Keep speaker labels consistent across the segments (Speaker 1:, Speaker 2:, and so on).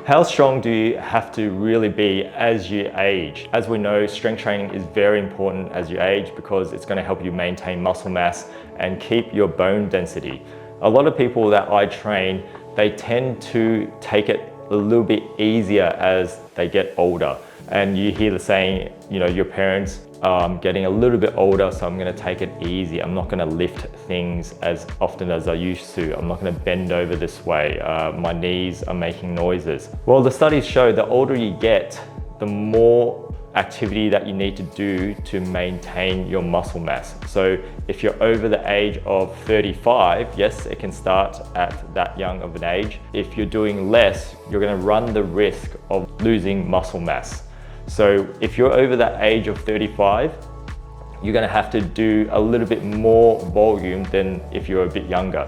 Speaker 1: How strong do you have to really be as you age? As we know, strength training is very important as you age because it's going to help you maintain muscle mass and keep your bone density. A lot of people that I train, they tend to take it a little bit easier as they get older. And you hear the saying, you know, your parents, getting a little bit older, so I'm going to take it easy. I'm not going to lift things as often as I used to. I'm not going to bend over this way. My knees are making noises. Well, the studies show the older you get, the more activity that you need to do to maintain your muscle mass. So if you're over the age of 35, yes, it can start at that young of an age. If you're doing less, you're going to run the risk of losing muscle mass. So if you're over that age of 35, you're going to have to do a little bit more volume than if you're a bit younger.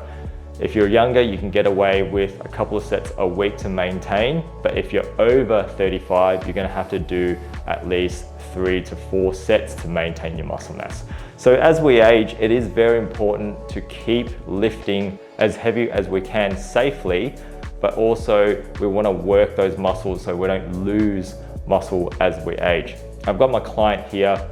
Speaker 1: If you're younger, you can get away with a couple of sets a week to maintain, but if you're over 35, you're going to have to do at least 3 to 4 sets to maintain your muscle mass. So as we age, it is very important to keep lifting as heavy as we can safely, but also we want to work those muscles so we don't lose muscle as we age. I've got my client here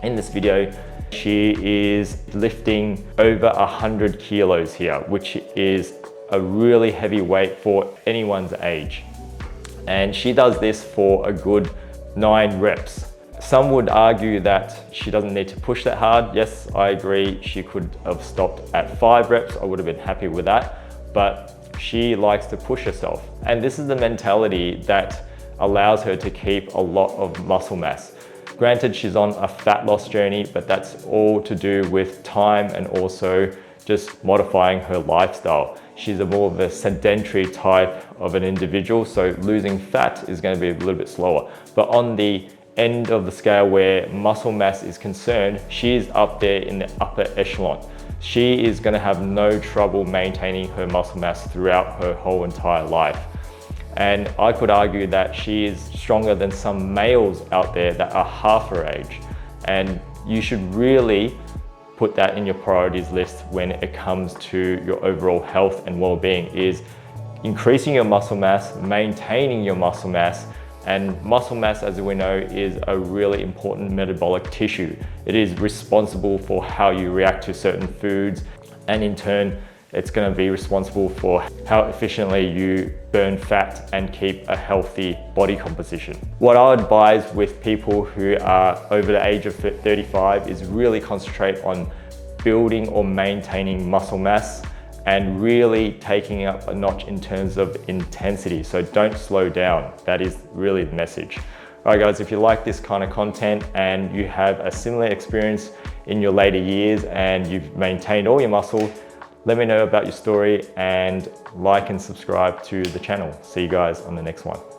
Speaker 1: in this video. She is lifting over 100 kilos here, which is a really heavy weight for anyone's age. And she does this for a good 9 reps. Some would argue that she doesn't need to push that hard. Yes, I agree. She could have stopped at 5 reps. I would have been happy with that, but she likes to push herself. And this is the mentality that allows her to keep a lot of muscle mass. Granted, she's on a fat loss journey, but that's all to do with time and also just modifying her lifestyle. She's more of a sedentary type of an individual, so losing fat is going to be a little bit slower. But on the end of the scale where muscle mass is concerned, she is up there in the upper echelon. She is going to have no trouble maintaining her muscle mass throughout her whole entire life. And I could argue that she is stronger than some males out there that are half her age. And you should really put that in your priorities list when it comes to your overall health and well-being, is increasing your muscle mass, maintaining your muscle mass. And muscle mass, as we know, is a really important metabolic tissue. It is responsible for how you react to certain foods, and in turn, it's going to be responsible for how efficiently you burn fat and keep a healthy body composition. What I advise with people who are over the age of 35 is really concentrate on building or maintaining muscle mass and really taking up a notch in terms of intensity. So don't slow down. That is really the message. All right guys, if you like this kind of content and you have a similar experience in your later years and you've maintained all your muscle, let me know about your story and like and subscribe to the channel. See you guys on the next one.